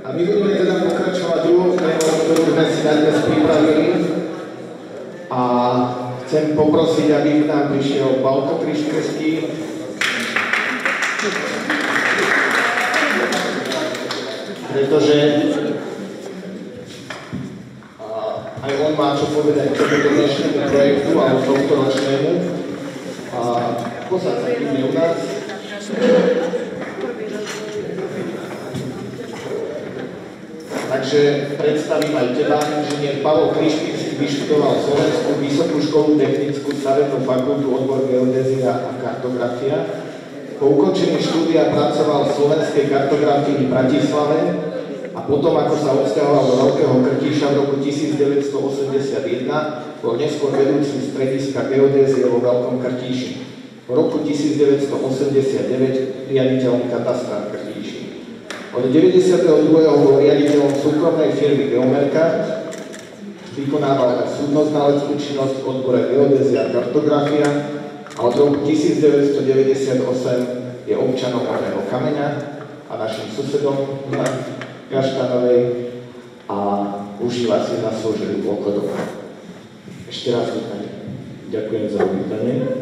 A my budeme teda pokračovať druhou témou, ktorú sme si na dnes pripravili. A chcem poprosiť, aby k nám prišiel Pálko Kriškerský. Pretože aj on má čo povedať k tomuto dnešnému projektu alebo tomuto ročnému. Posaď sa kývne u nás. Takže predstavím aj teba, inžinier Pavol Kriškerský vyštudoval Slovenskú vysokú školu technickú, stavebnú fakultu, odbor geodézia a kartografia. Po ukončení štúdia pracoval v slovenskej kartografii v Bratislave a potom, ako sa odsťahoval do Veľkého Krtíša v roku 1981, bol neskôr vedúcim strediska geodézie vo Veľkom Krtíši. Po roku 1989 riaditeľom katastra v Krtíši. Od 92. bol riaditeľom súkromnej firmy Geomerka, vykonával súdnoznaleckú činnosť v odbore geodézia a kartografia a od roku 1998 je občanom Horného Kameňa a našim susedom na Kaštanovej a užíva si zaslúžený dôchodok. Ešte raz vítanie. Ďakujem za vítanie.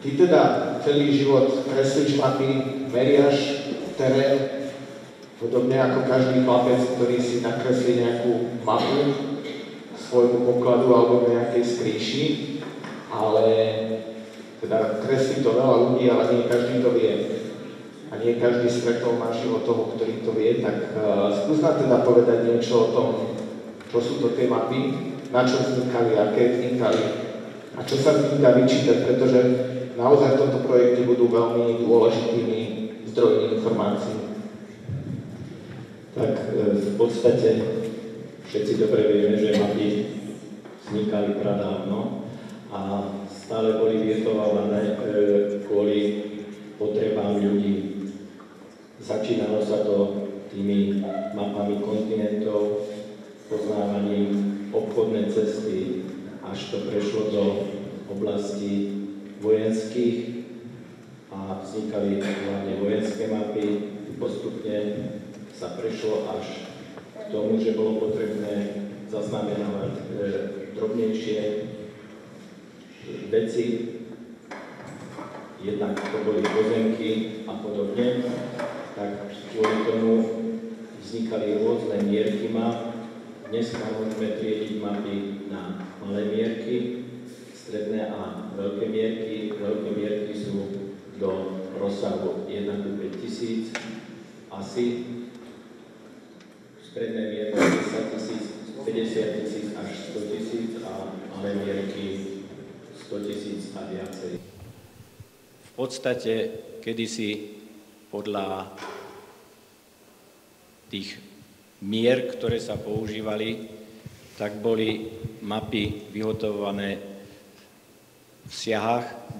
Ty teda celý život kreslíš mapy, meriaš terén, podobne ako každý chlapec, ktorý si nakreslí nejakú mapu svojmu pokladu alebo nejakej skríši, ale teda kreslí to veľa ľudí, ale nie každý to vie. A nie každý stretol naživo toho, ktorý to vie, tak skús nám teda povedať niečo o tom, čo sú to tie mapy, na čo vznikali, aké vznikali a čo sa z nich dá vyčítať, pretože naozaj v tomto projekte budú veľmi dôležitými zdrojmi informácií. Tak v podstate všetci dobre vieme, že mapy vznikali pradávno a stále boli vyjetovávané kvôli potrebám ľudí. Začínalo sa to tými mapami kontinentov, poznávaním obchodnej cesty, až to prešlo do oblasti vojenských a vznikali hlavne vojenské mapy. Postupne sa prešlo až k tomu, že bolo potrebné zaznamenávať drobnejšie veci. Jednak to boli pozemky a podobne. Tak kvôli tomu vznikali rôzne mierky map. Dneska môžeme triediť mapy na malé mierky, stredné a veľké mierky. Veľké mierky sú do rozsahu 1:5000 asi. Stredné mierky 10 000, 50 000 až 100 000 a malé mierky 100 000 a viacej. V podstate kedysi podľa tých mier, ktoré sa používali, tak boli mapy vyhotovované v siahách,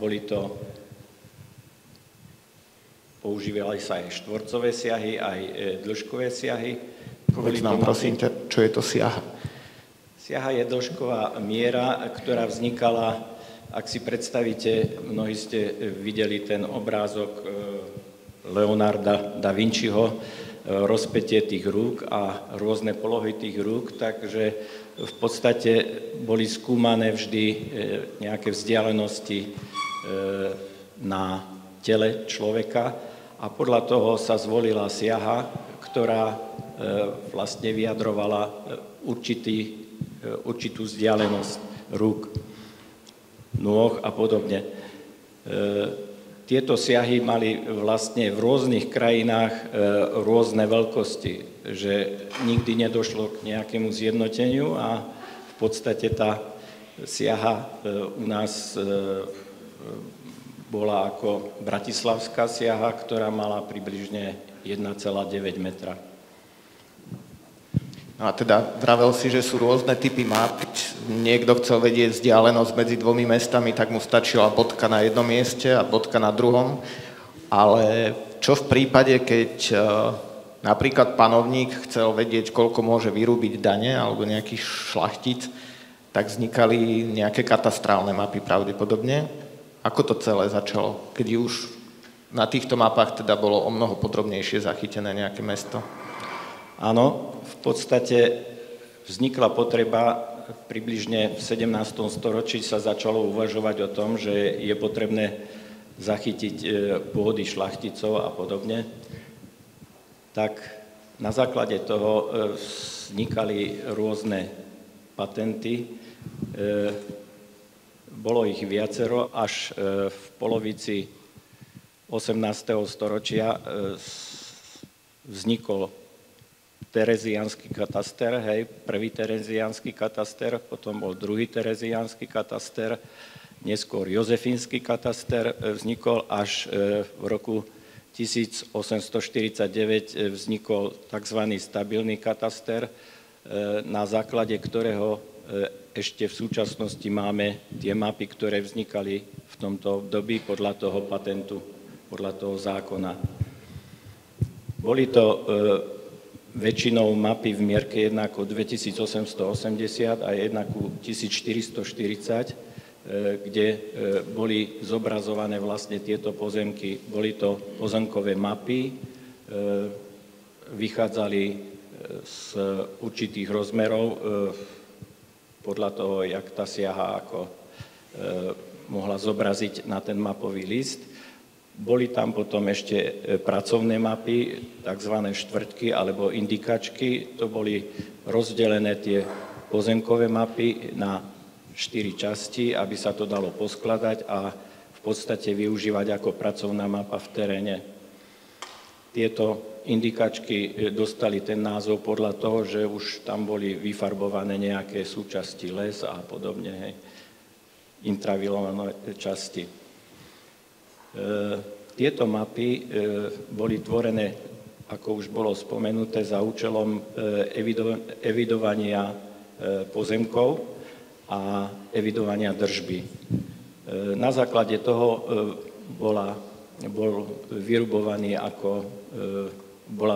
používali sa aj štvorcové siahy, aj dĺžkové siahy. Povedz nám prosím ťa, čo je to siaha? Siaha je dĺžková miera, ktorá vznikala, ak si predstavíte, mnohí ste videli ten obrázok Leonarda da Vinciho, rozpätie tých rúk a rôzne polohy tých rúk, takže v podstate boli skúmané vždy nejaké vzdialenosti na tele človeka a podľa toho sa zvolila siaha, ktorá vlastne vyjadrovala určitú vzdialenosť rúk, nôh a podobne. Tieto siahy mali vlastne v rôznych krajinách rôzne veľkosti, že nikdy nedošlo k nejakému zjednoteniu a v podstate tá siaha u nás bola ako bratislavská siaha, ktorá mala približne 1,9 metra. No a teda vravel si, že sú rôzne typy map. Niekto chcel vedieť vzdialenosť medzi dvomi mestami, tak mu stačila bodka na jednom mieste a bodka na druhom. Ale čo v prípade, keď napríklad panovník chcel vedieť, koľko môže vyrúbiť dane alebo nejaký šlachtic, tak vznikali nejaké katastrálne mapy pravdepodobne. Ako to celé začalo, keď už na týchto mapách teda bolo o mnoho podrobnejšie zachytené nejaké mesto. Áno, v podstate vznikla potreba približne v 17. storočí sa začalo uvažovať o tom, že je potrebné zachytiť pôdy šľachticov a podobne. Tak na základe toho vznikali rôzne patenty. Bolo ich viacero, až v polovici 18. storočia vznikol tereziánsky kataster, prvý tereziánsky kataster, potom bol druhý tereziánsky kataster, neskôr jozefínsky kataster vznikol až v roku 1849 vznikol tzv. Stabilný kataster, na základe ktorého ešte v súčasnosti máme tie mapy, ktoré vznikali v tomto období podľa toho patentu, podľa toho zákona. Boli to väčšinou mapy v mierke 1:2880 a 1:1440, kde boli zobrazované vlastne tieto pozemky. Boli to pozemkové mapy, vychádzali z určitých rozmerov, podľa toho, jak tá siaha ako mohla zobraziť na ten mapový list. Boli tam potom ešte pracovné mapy, tzv. Štvrtky alebo indikačky. To boli rozdelené tie pozemkové mapy na 4 časti, aby sa to dalo poskladať a v podstate využívať ako pracovná mapa v teréne. Tieto indikačky dostali ten názov podľa toho, že už tam boli vyfarbované nejaké súčasti les a podobne, intravilované časti. Tieto mapy boli tvorené, ako už bolo spomenuté, za účelom evidovania pozemkov a evidovania držby. Na základe toho bola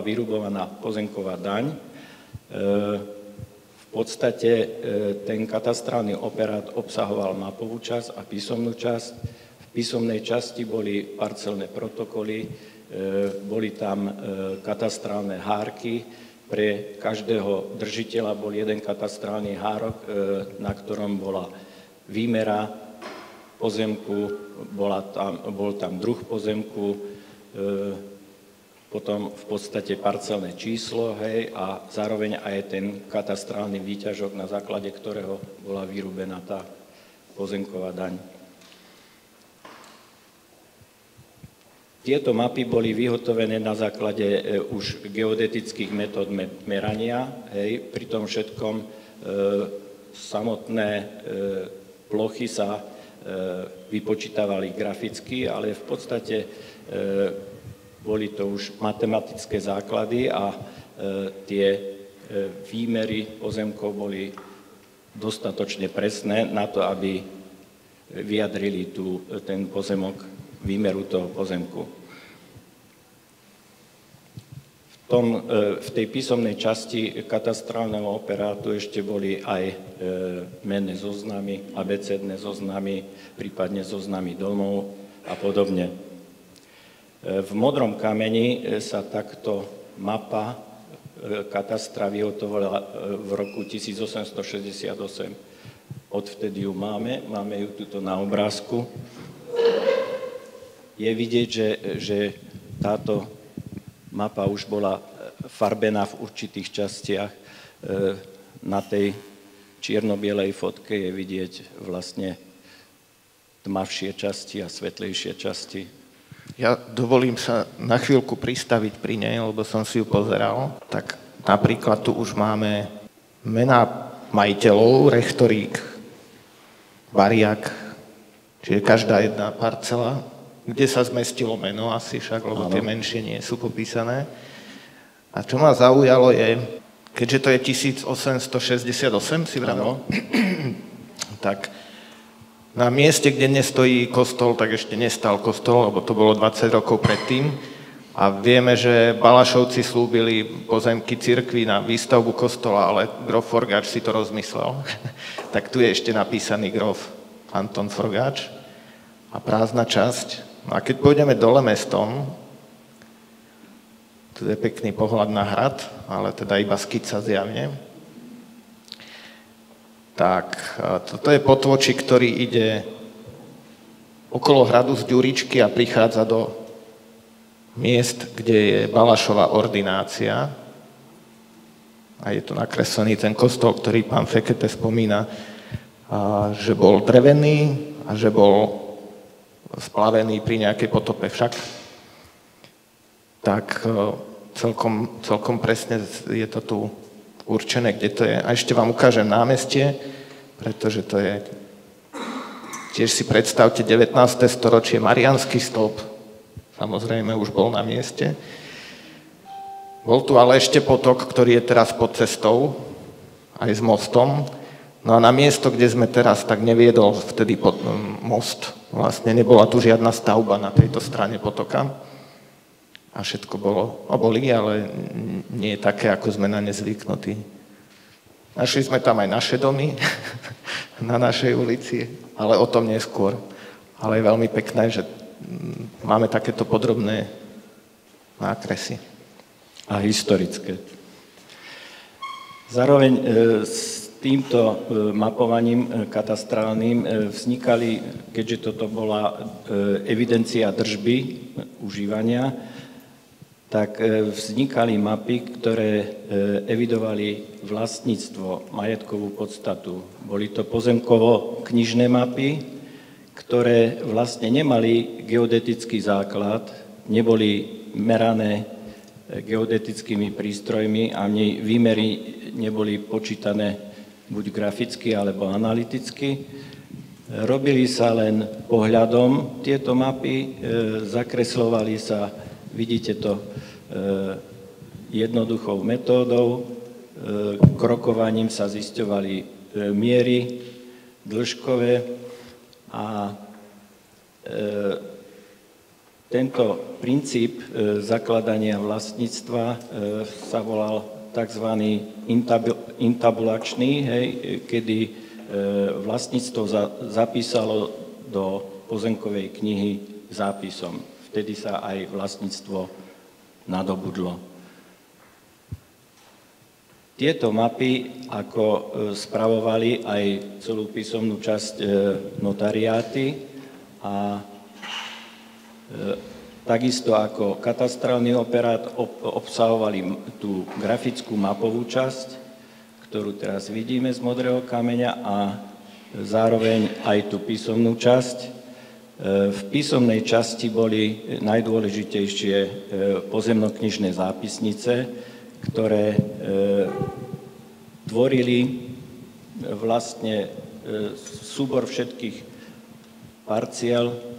vyrubovaná pozemková daň. V podstate ten katastrálny operát obsahoval mapovú časť a písomnú časť. V písomnej časti boli parcelné protokoly, boli tam katastrálne hárky. Pre každého držiteľa bol jeden katastrálny hárok, na ktorom bola výmera pozemku, bol tam druh pozemku, potom v podstate parcelné číslo, a zároveň aj ten katastrálny výťažok, na základe ktorého bola vyrúbená tá pozemková daň. Tieto mapy boli vyhotovené na základe už geodetických metód merania. Pri tom všetkom samotné plochy sa vypočítavali graficky, ale v podstate boli to už matematické základy a tie výmery pozemkov boli dostatočne presné na to, aby vyjadrili ten pozemok, výmeru toho pozemku. V tej písomnej časti katastrálneho operátu ešte boli aj menné zoznamy, abecedné zoznamy, prípadne zoznamy domov a podobne. V modrom kameni sa takto mapa katastra vyhotovila v roku 1868. Odvtedy ju máme ju tuto na obrázku. Je vidieť, že táto mapa už bola farbená v určitých častiach. Na tej čierno-bielej fotke je vidieť vlastne tmavšie časti a svetlejšie časti. Ja dovolím sa na chvíľku pristaviť pri nej, lebo som si ju pozeral. Tak napríklad tu už máme mená majiteľov, rechtorík, bariak, čiže každá jedna parcela, kde sa zmestilo meno asi však, lebo tie menšie nie sú popísané. A čo ma zaujalo je, keďže to je 1868, si vravel, tak na mieste, kde nestojí kostol, tak ešte nestal kostol, lebo to bolo 20 rokov predtým. A vieme, že Balašovci slúbili pozemky cirkvi na výstavbu kostola, ale grof Forgáč si to rozmyslel. Tak tu je ešte napísaný grof Anton Forgáč. A prázdna časť No a keď pôjdeme dole mestom, tu je pekný pohľad na hrad, ale teda iba skica zjavne, tak toto je potôčik, ktorý ide okolo hradu z Ďuričky a prichádza do miest, kde je Balašova ordinácia. A je tu nakreslený ten kostol, ktorý pán Fekete spomína, že bol drevený a že bol splavený pri nejakej potope však. Tak celkom presne je to tu určené, kde to je. A ešte vám ukážem námestie, pretože to je, tiež si predstavte, 19. storočie, Mariánsky stĺp, samozrejme už bol na mieste. Bol tu ale ešte potok, ktorý je teraz pod cestou, aj s mostom. No a na miesto, kde sme teraz, tak neviedol vtedy most. Vlastne nebola tu žiadna stavba na tejto strane potoka. A všetko boli, ale nie je také, ako sme na ne zvyknutí. Našli sme tam aj naše domy na našej ulici, ale o tom neskôr. Ale je veľmi pekné, že máme takéto podrobné nákresy. A historické. Zároveň s týmto mapovaním katastrálnym vznikali, keďže toto bola evidencia držby, užívania, tak vznikali mapy, ktoré evidovali vlastníctvo, majetkovú podstatu. Boli to pozemkovo-knižné mapy, ktoré vlastne nemali geodetický základ, neboli merané geodetickými prístrojmi a výmery neboli počítané buď graficky alebo analyticky. Robili sa len pohľadom tieto mapy, zakreslovali sa, vidíte to, jednoduchou metódou, krokovaním sa zisťovali miery dĺžkové a tento princíp zakladania vlastníctva sa volal tzv. Intabulačný, kedy vlastníctvo zapísalo do pozemkovej knihy zápisom. Vtedy sa aj vlastníctvo nadobudlo. Tieto mapy, ako spravovali aj celú písomnú časť notariáty a takisto ako katastrálny operát obsahovali tú grafickú mapovú časť, ktorú teraz vidíme z modrého kameňa a zároveň aj tú písomnú časť. V písomnej časti boli najdôležitejšie pozemnoknižné zápisnice, ktoré tvorili vlastne súbor všetkých parciel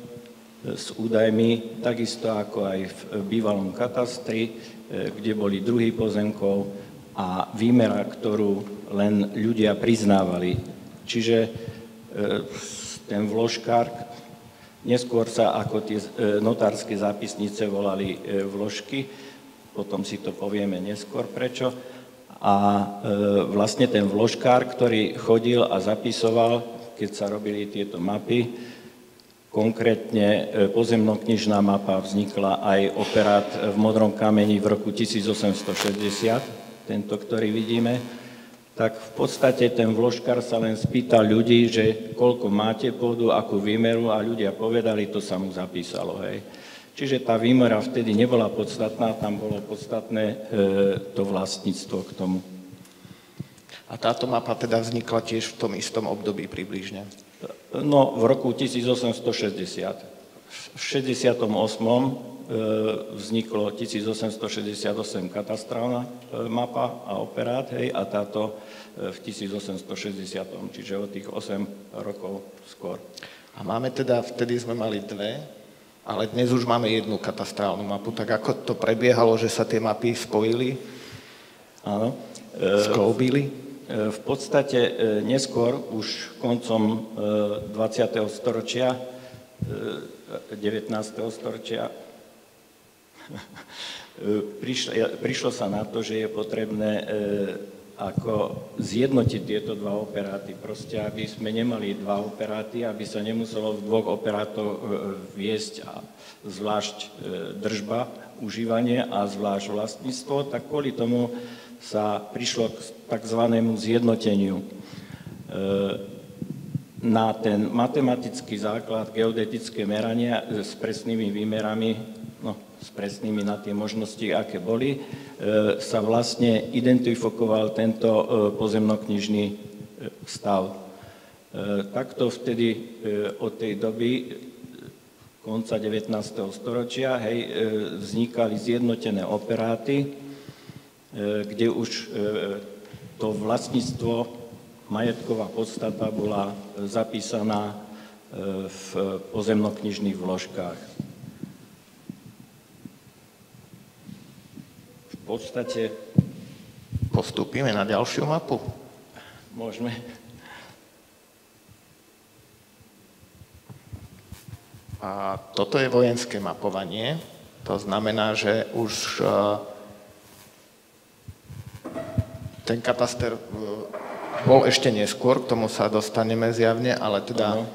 s údajmi, takisto ako aj v bývalom katastri, kde boli druhy pozemkov a výmera, ktorú len ľudia priznávali. Čiže ten vložkár, neskôr sa ako tie notárske zápisnice volali vložky, potom si to povieme neskôr prečo. A vlastne ten vložkár, ktorý chodil a zapisoval, keď sa robili tieto mapy, konkrétne pozemnoknižná mapa vznikla aj operát v modrom kameni v roku 1860, tento, ktorý vidíme, tak v podstate ten vložkár sa len spýtal ľudí, že koľko máte pôdu, akú výmeru a ľudia povedali, to sa mu zapísalo. Hej. Čiže tá výmera vtedy nebola podstatná, tam bolo podstatné to vlastníctvo k tomu. A táto mapa teda vznikla tiež v tom istom období približne? No, v roku 1860. V 68. Vzniklo 1868 katastrálna mapa a operát, hej, a táto v 1860. Čiže o tých 8 rokov skôr. A máme teda, vtedy sme mali dve, ale dnes už máme jednu katastrálnu mapu. Tak ako to prebiehalo, že sa tie mapy spojili? Áno. Skloubili? V podstate neskôr, už koncom 20. storočia, 19. storočia, prišlo sa na to, že je potrebné ako zjednotiť tieto dva operáty. Proste, aby sme nemali dva operáty, aby sa nemuselo v dvoch operátoch viesť a zvlášť držba, užívanie a zvlášť vlastníctvo, tak kvôli tomu sa prišlo k takzvanému zjednoteniu. Na ten matematický základ geodetické merania s presnými výmerami, s presnými na tie možnosti, aké boli, sa vlastne identifikoval tento pozemnoknižný stav. Takto vtedy od tej doby konca 19. storočia vznikali zjednotené operáty, kde už to vlastníctvo, majetková podstata bola zapísaná v pozemnoknižných vložkách. V podstate... Postúpime na ďalšiu mapu? Môžeme. A toto je vojenské mapovanie. To znamená, že už ten kataster bol ešte neskôr, k tomu sa dostaneme zjavne, ale teda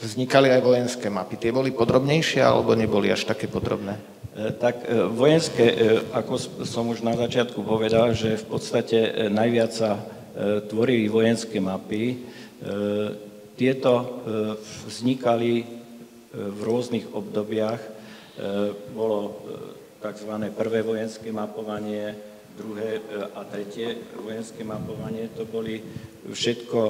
vznikali aj vojenské mapy. Tie boli podrobnejšie, alebo neboli až také podrobné? Tak vojenské, ako som už na začiatku povedal, že v podstate najviac sa tvorili vojenské mapy. Tieto vznikali v rôznych obdobiach. Bolo tzv. Prvé vojenské mapovanie, druhé a tretie vojenské mapovanie. To boli všetko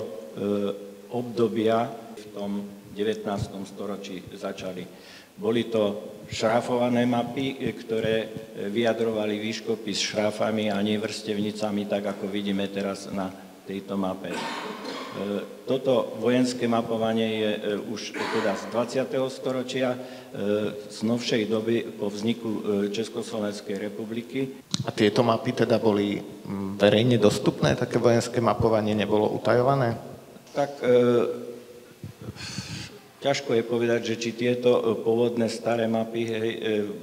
obdobia v tom 19. storočí začali. Boli to šráfované mapy, ktoré vyjadrovali výškopy s šráfami a nie vrstevnicami, tak ako vidíme teraz na tejto mape. Toto vojenské mapovanie je už teda z 20. storočia, z novšej doby po vzniku Československej republiky. A tieto mapy teda boli verejne dostupné? Také vojenské mapovanie nebolo utajované? Tak ťažko je povedať, že či tieto pôvodné staré mapy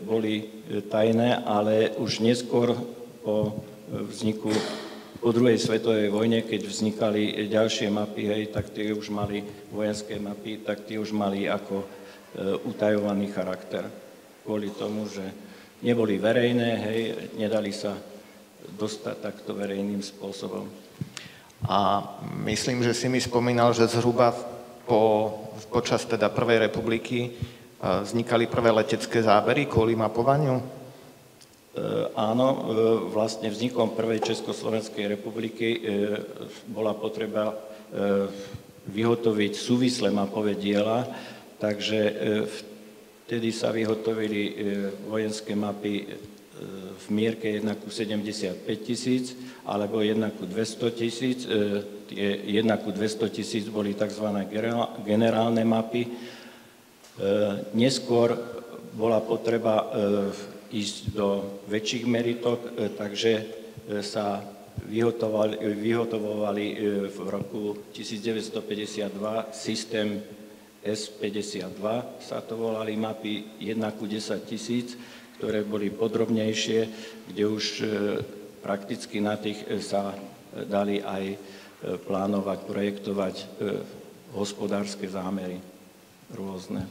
boli tajné, ale už neskôr po vzniku po druhej svetovej vojne, keď vznikali ďalšie mapy, tak tie už mali vojenské mapy, tak tie už mali ako utajovaný charakter. Kvôli tomu, že neboli verejné, nedali sa dostať takto verejným spôsobom. A myslím, že si mi spomínal, že zhruba počas teda Prvej republiky vznikali prvé letecké zábery kvôli mapovaniu? Áno, vlastne vznikom Prvej Československej republiky bola potreba vyhotoviť súvislé mapové diela, takže vtedy sa vyhotovili vojenské mapy v mierke 1:75 000 alebo 1:200 000. Tie 1:200 000 boli tzv. generálne mapy. Neskôr bola potreba ísť do väčších meritok, takže sa vyhotovovali v roku 1952 systém S-52, sa to volali mapy 1:10 000, ktoré boli podrobnejšie, kde už prakticky na tých sa dali aj plánovať, projektovať hospodárske zámery rôzne.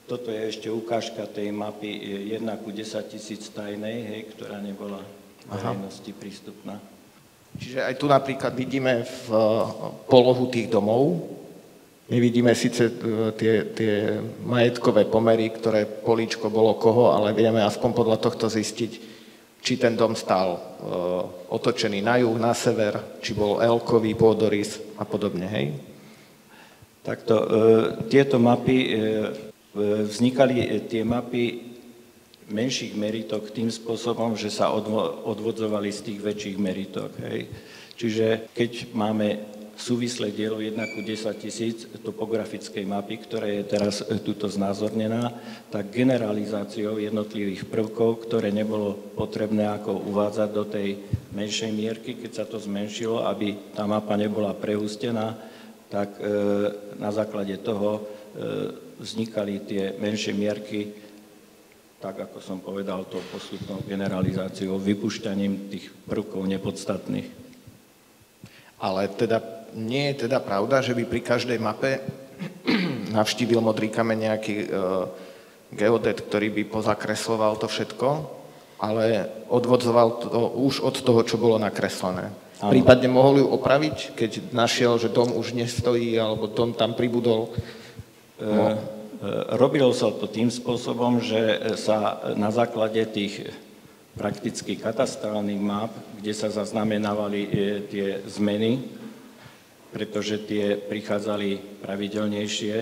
Toto je ešte ukážka tej mapy 1:10 000 tajnej, ktorá nebola verejnosti prístupná. Čiže aj tu napríklad vidíme v polohu tých domov. My vidíme síce tie majetkové pomery, ktoré políčko bolo koho, ale vieme aspoň podľa tohto zistiť, či ten dom stál otočený na juh, na sever, či bol L-kový pôdorys a podobne, hej? Takto, tieto mapy... Vznikali tie mapy menších meritok tým spôsobom, že sa odvodzovali z tých väčších meritok. Čiže keď máme súvislé dielo 1:10 000 topografickej mapy, ktorá je teraz tuto znázornená, tak generalizáciou jednotlivých prvkov, ktoré nebolo potrebné ako uvádzať do tej menšej mierky, keď sa to zmenšilo, aby tá mapa nebola prehustená, tak na základe toho vznikali tie menšie mierky tak ako som povedal, tou postupnou generalizáciou, vypúšťaním tých prvkov nepodstatných. Ale teda nie je teda pravda, že by pri každej mape navštívil Modrý kameň nejaký geodet, ktorý by pozakresloval to všetko, ale odvodzoval to už od toho, čo bolo nakreslené. Ano. Prípadne mohol ju opraviť, keď našiel, že dom už nestojí, alebo dom tam pribudol? Robilo sa to tým spôsobom, že sa na základe tých prakticky katastrálnych map, kde sa zaznamenávali tie zmeny, pretože tie prichádzali pravidelnejšie.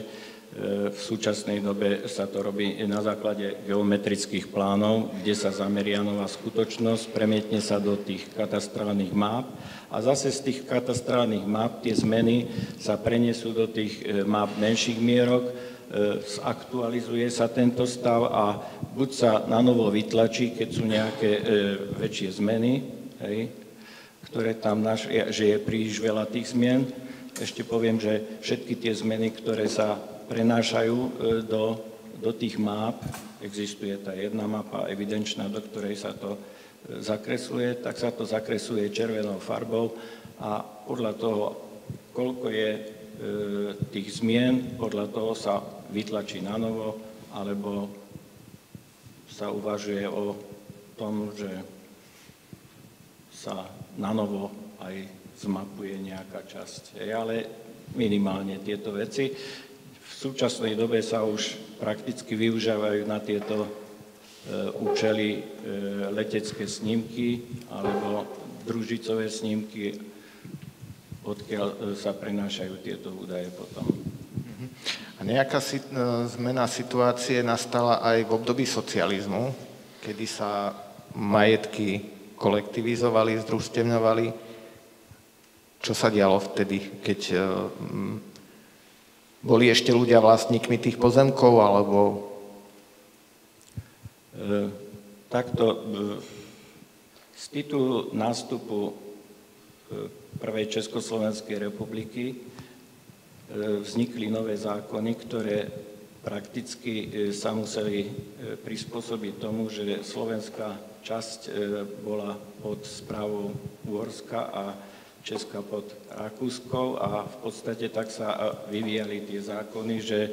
V súčasnej dobe sa to robí na základe geometrických plánov, kde sa zameria nová skutočnosť, premietne sa do tých katastrálnych map a zase z tých katastrálnych map tie zmeny sa prenesú do tých map menších mierok, zaktualizuje sa tento stav a buď sa na novo vytlačí, keď sú nejaké väčšie zmeny, hej, ktoré tam že je príliš veľa tých zmien. Ešte poviem, že všetky tie zmeny, ktoré sa prenášajú do tých map, existuje tá jedna mapa evidenčná, do ktorej sa to zakresluje, tak sa to zakresluje červenou farbou a podľa toho, koľko je tých zmien, podľa toho sa vytlačí na novo, alebo sa uvažuje o tom, že sa na novo aj zmapuje nejaká časť. Ale minimálne tieto veci. V súčasnej dobe sa už prakticky využívajú na tieto účely letecké snímky alebo družicové snímky, odkiaľ sa prenášajú tieto údaje potom. A nejaká zmena situácie nastala aj v období socializmu, kedy sa majetky kolektivizovali, združstevňovali. Čo sa dialo vtedy, keď boli ešte ľudia vlastníkmi tých pozemkov, alebo... Takto, z titulu nástupu prvej Československej republiky vznikli nové zákony, ktoré prakticky sa museli prispôsobiť tomu, že slovenská časť bola pod správou Uhorska a Česka pod Rakúskou a v podstate tak sa vyvíjali tie zákony, že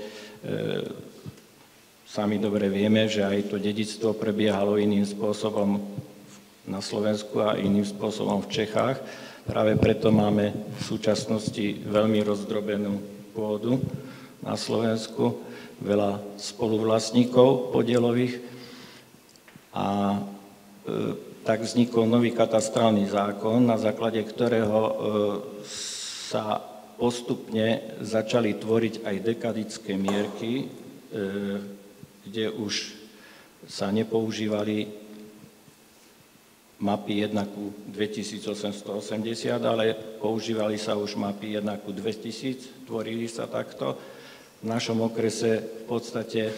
sami dobre vieme, že aj to dedičstvo prebiehalo iným spôsobom na Slovensku a iným spôsobom v Čechách. Práve preto máme v súčasnosti veľmi rozdrobenú pôdu na Slovensku, veľa spoluvlastníkov podielových a tak vznikol nový katastrálny zákon, na základe ktorého sa postupne začali tvoriť aj dekadické mierky, kde už sa nepoužívali mapy 1:2880, ale používali sa už mapy 1:2000, tvorili sa takto. V našom okrese v podstate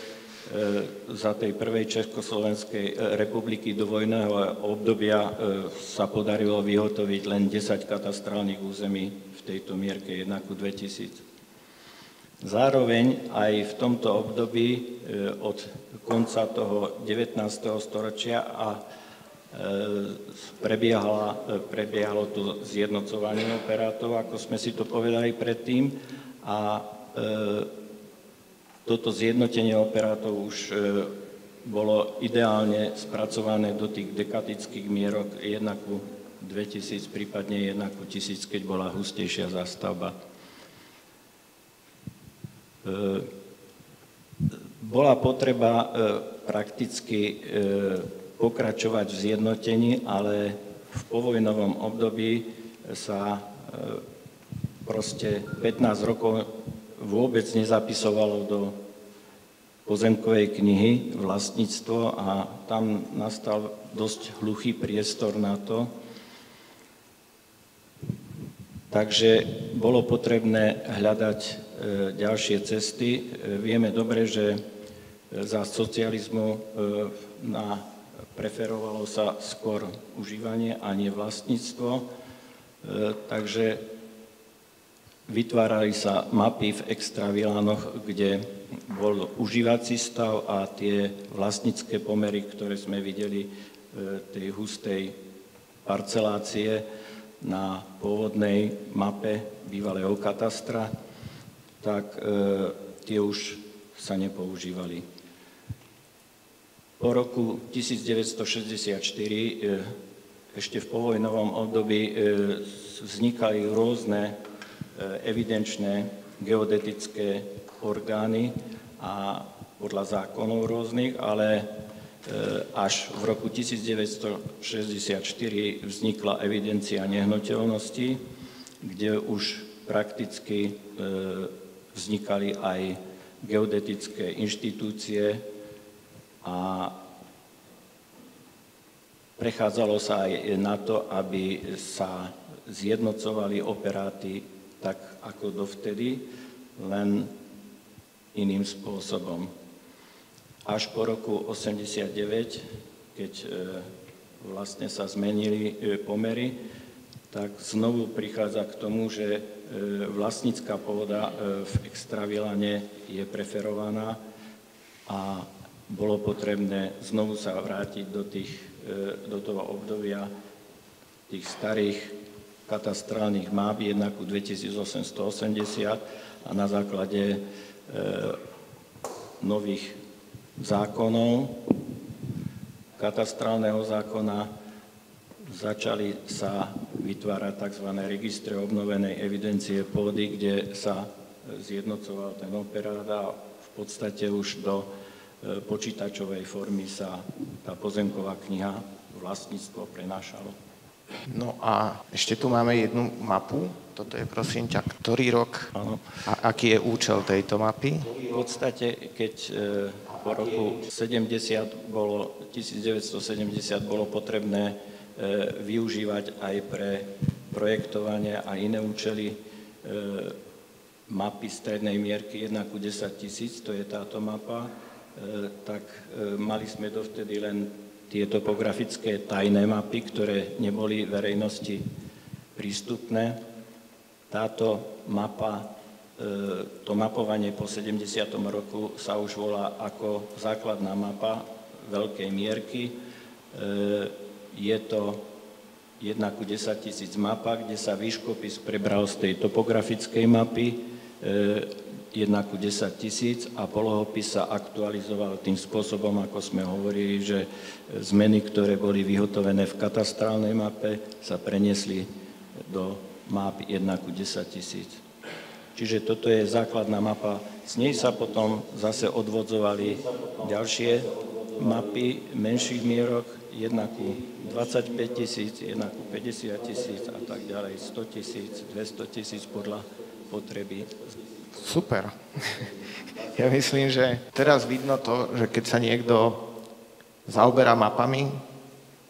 za tej prvej Československej republiky do vojného obdobia sa podarilo vyhotoviť len 10 katastrálnych území v tejto mierke 1:2000. Zároveň aj v tomto období od konca toho 19. storočia a prebiehalo to zjednocovanie operátov, ako sme si to povedali predtým, a toto zjednotenie operátov už bolo ideálne spracované do tých dekadických mierok 1:2000, prípadne 1:1000, keď bola hustejšia zástavba. Bola potreba prakticky pokračovať v zjednotení, ale v povojnovom období sa proste 15 rokov vôbec nezapisovalo do pozemkovej knihy vlastníctvo a tam nastal dosť hluchý priestor na to. Takže bolo potrebné hľadať ďalšie cesty. Vieme dobre, že za socializmu preferovalo sa skôr užívanie a nie vlastníctvo. Takže vytvárali sa mapy v extravilánoch, kde bol užívací stav a tie vlastnícke pomery, ktoré sme videli v tej hustej parcelácie na pôvodnej mape bývalého katastra, tak tie už sa nepoužívali. Po roku 1964 ešte v povojnovom období vznikali rôzne evidenčné geodetické orgány a podľa zákonov rôznych, ale až v roku 1964 vznikla evidencia nehnuteľností, kde už prakticky vznikali aj geodetické inštitúcie a prechádzalo sa aj na to, aby sa zjednocovali operáty tak ako dovtedy, len iným spôsobom. Až po roku 1989, keď vlastne sa zmenili pomery, tak znovu prichádza k tomu, že vlastnícka pôda v extravilane je preferovaná a bolo potrebné znovu sa vrátiť do toho obdobia tých starých katastrálnych map 1:2880 a na základe nových zákonov, katastrálneho zákona, začali sa vytvárať tzv. Registre obnovenej evidencie pôdy, kde sa zjednocoval ten operát a v podstate už do počítačovej formy sa tá pozemková kniha vlastníctvo prenášalo. No a ešte tu máme jednu mapu. Toto je, prosím ťa, ktorý rok a aký je účel tejto mapy? V podstate, keď po roku 1970 bolo potrebné využívať aj pre projektovanie a iné účely mapy strednej mierky 1:10 000, to je táto mapa, tak mali sme dovtedy len tie topografické tajné mapy, ktoré neboli verejnosti prístupné. Táto mapa, to mapovanie po 70. roku sa už volá ako základná mapa veľkej mierky. Je to 1:10 000 mapa, kde sa výškopis prebral z tej topografickej mapy 1:10 000 a polohopis sa aktualizoval tým spôsobom, ako sme hovorili, že zmeny, ktoré boli vyhotovené v katastrálnej mape, sa preniesli do map 1:10 000. Čiže toto je základná mapa. Z nej sa potom zase odvodzovali ďalšie mapy menších mierok, 1:25 000, 1:50 000 a tak ďalej, 100 000, 200 000 podľa potreby. Super. Ja myslím, že teraz vidno to, že keď sa niekto zaoberá mapami,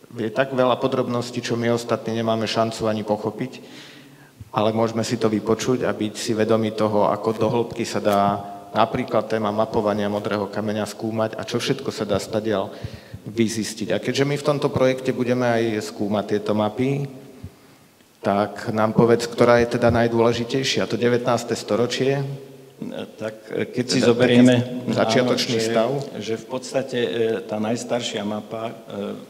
vie tak veľa podrobností, čo my ostatní nemáme šancu ani pochopiť, ale môžeme si to vypočuť a byť si vedomi toho, ako do hĺbky sa dá napríklad téma mapovania modrého kameňa skúmať a čo všetko sa dá stadiaľ vyzistiť. A keďže my v tomto projekte budeme aj skúmať tieto mapy, tak nám povedz, ktorá je teda najdôležitejšia. To 19. storočie? Tak keď si zoberieme začiatočný stav, že v podstate tá najstaršia mapa,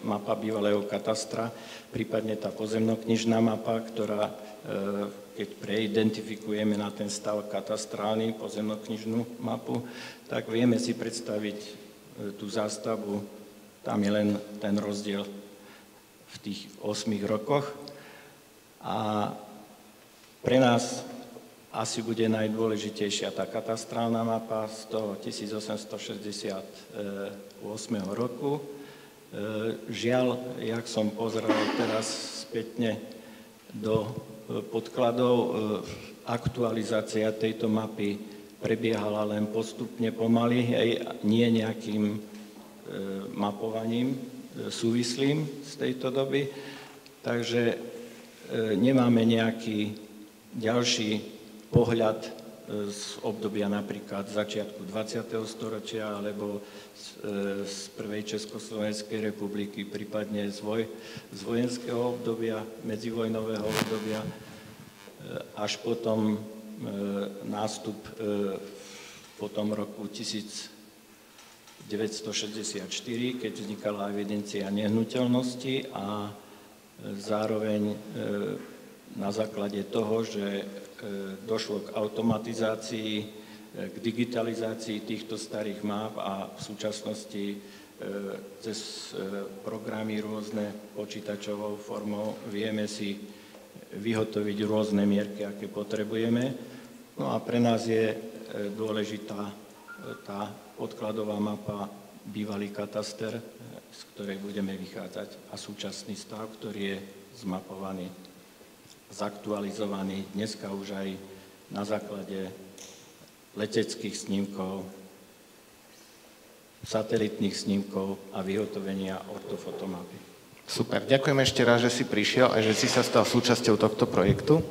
mapa bývalého katastra, prípadne tá pozemnoknižná mapa, ktorá, keď preidentifikujeme na ten stav katastrálny, pozemnoknižnú mapu, tak vieme si predstaviť tú zástavbu. Tam je len ten rozdiel v tých 8 rokoch. A pre nás asi bude najdôležitejšia tá katastrálna mapa z toho 1868 roku. Žiaľ, jak som pozeral teraz spätne do podkladov, aktualizácia tejto mapy prebiehala len postupne pomaly, nie nejakým mapovaním súvislým z tejto doby. Takže nemáme nejaký ďalší pohľad z obdobia napríklad začiatku 20. storočia alebo z prvej Československej republiky, prípadne z vojenského obdobia, medzivojnového obdobia, až potom nástup po tom roku 1964, keď vznikala evidencia nehnuteľnosti a zároveň na základe toho, že došlo k automatizácii, k digitalizácii týchto starých map a v súčasnosti cez programy rôzne počítačovou formou vieme si vyhotoviť rôzne mierky, aké potrebujeme. No a pre nás je dôležitá tá podkladová mapa, bývalý kataster, z ktorej budeme vychádzať, a súčasný stav, ktorý je zmapovaný, zaktualizovaný dneska už aj na základe leteckých snímkov, satelitných snímkov a vyhotovenia ortofotomapy. Super, ďakujem ešte raz, že si prišiel a že si sa stal súčasťou tohto projektu.